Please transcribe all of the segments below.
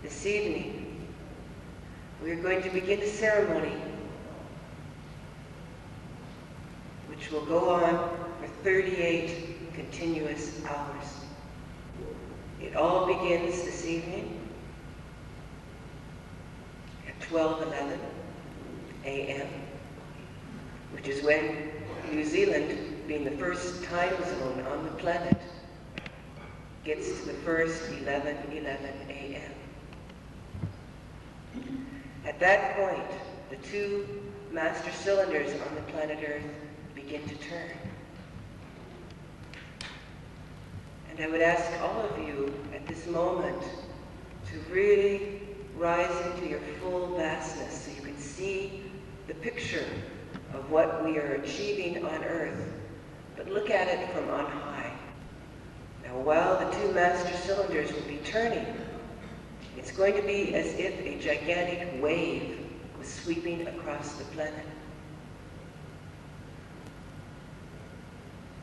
This evening, we are going to begin a ceremony which will go on for 38 continuous hours. It all begins this evening at 12:11 a.m., which is when New Zealand, being the first time zone on the planet, gets to the first 11:11 a.m. At that point, the two master cylinders on the planet Earth begin to turn. And I would ask all of you at this moment to really rise into your full vastness so you can see the picture of what we are achieving on Earth, but look at it from on high. Now, while the two master cylinders will be turning, it's going to be as if a gigantic wave was sweeping across the planet.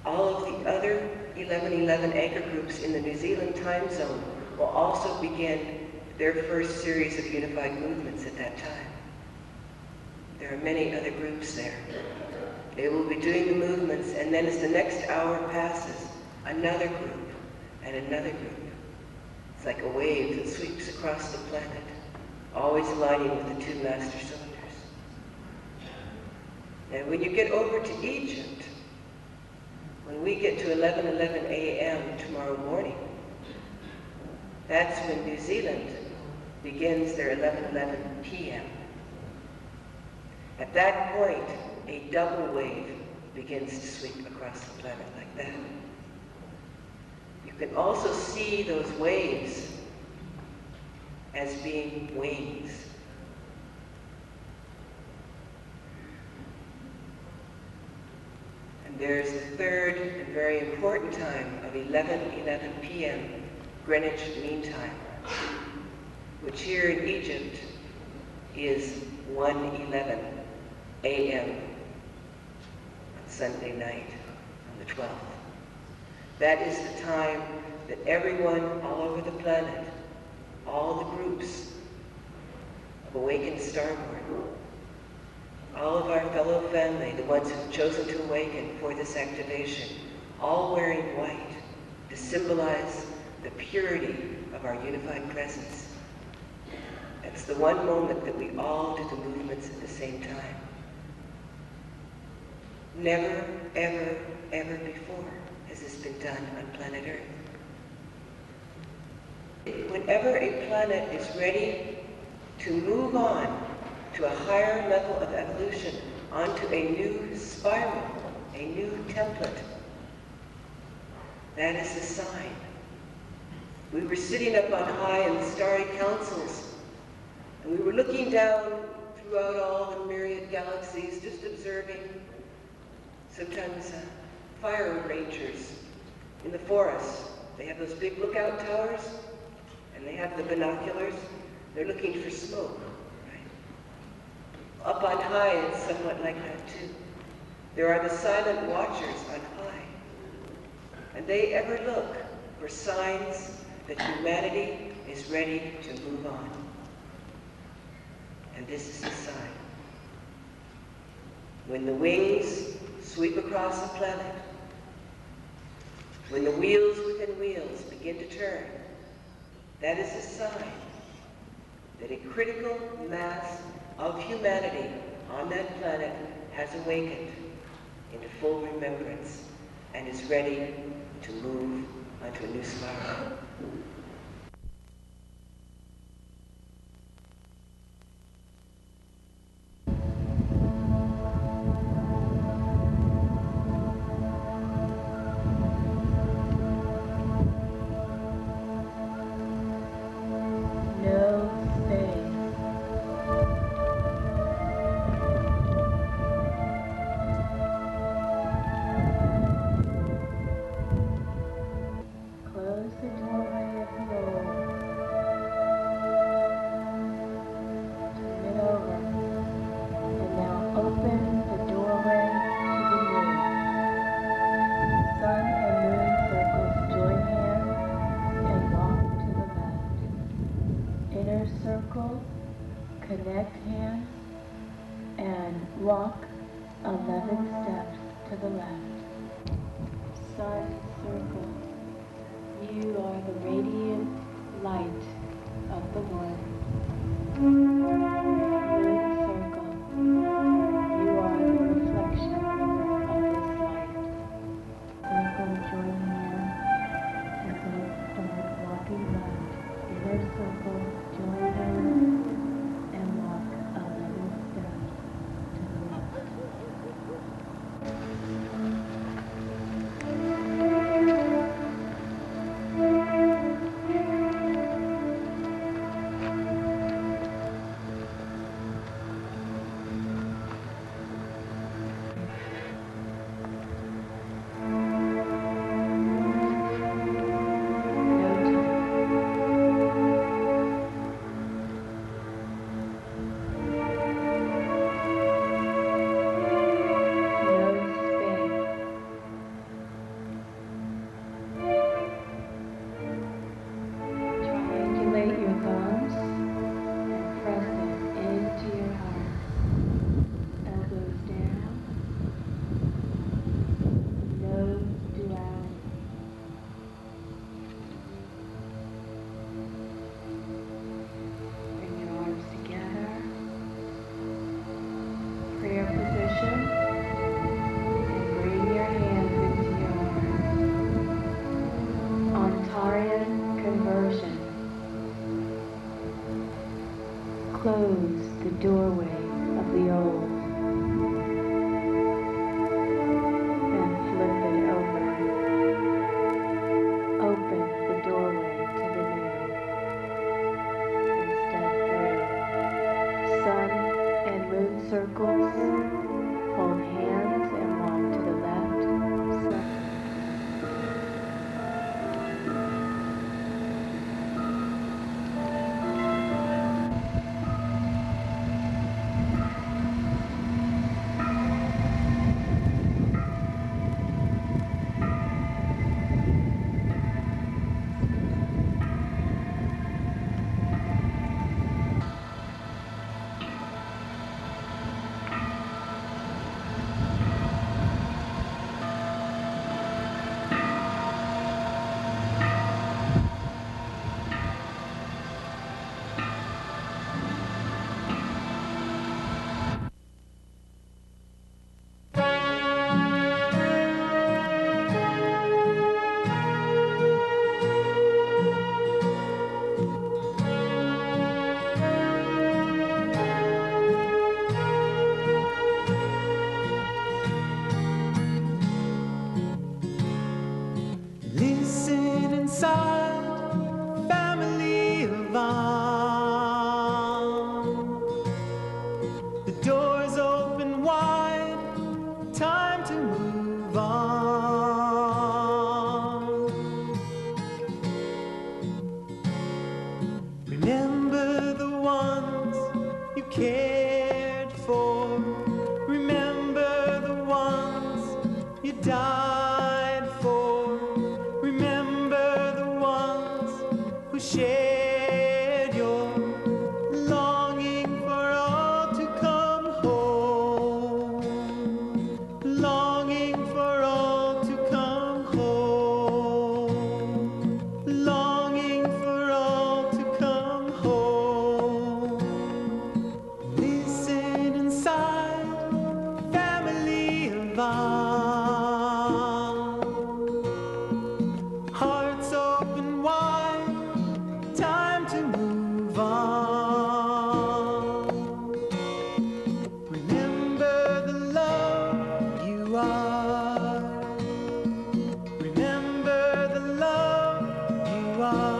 All of the other 11:11 anchor groups in the New Zealand time zone will also begin their first series of unified movements at that time. There are many other groups there. They will be doing the movements, and then as the next hour passes, another group and another group. It's like a wave that sweeps across the planet, always aligning with the two master cylinders. And when you get over to Egypt, when we get to 11:11 a.m. tomorrow morning, that's when New Zealand begins their 11:11 p.m. At that point, a double wave begins to sweep across the planet like that. You can also see those waves as being wings. And there's the third and very important time of 11:11 p.m. Greenwich Mean Time, which here in Egypt is 1:11 a.m. on Sunday night on the 12th. That is the time that everyone all over the planet, all the groups of awakened starborn, all of our fellow family, the ones who've chosen to awaken for this activation, all wearing white to symbolize the purity of our unified presence. It's the one moment that we all do the movements at the same time. Never, ever, ever before has this been done on planet Earth. Whenever a planet is ready to move on to a higher level of evolution, onto a new spiral, a new template, that is a sign. We were sitting up on high in the starry councils, and we were looking down throughout all the myriad galaxies, just observing. Sometimes fire rangers in the forest, they have those big lookout towers, and they have the binoculars. They're looking for smoke, right? Up on high, it's somewhat like that too. There are the silent watchers on high, and they ever look for signs that humanity is ready to move on. And this is the sign. When the wings sweep across the planet, when the wheels within wheels begin to turn, that is a sign that a critical mass of humanity on that planet has awakened into full remembrance and is ready to move onto a new spiral. Close connect hands and walk 11 steps to the left. Sun circle. You are the radiant light of the one. Moon circle. You are the reflection of this light. Circle, join hands as I start walking left. Inner circle, join hands and walk 11 steps to the left. Triangulate your thumbs and press them into your heart. Elbows down. No duality. Bring your arms together. Prayer position. And bring your hands into your heart. Ontarian conversion. Close the doorway of the old and flip it over. Open the doorway to the new and step through. Sun and moon circles. Hold hands and walk to the left. Sun. Listen inside, family of On. The doors open wide, time to move on. Remember the ones you cared for. Remember the ones you died for. Remember the ones who shared your longing for all to come home. Longing for all to come home. Longing for all to come home. Listen inside, family of On. Hearts open wide, time to move on. Remember the love you are. Remember the love you are.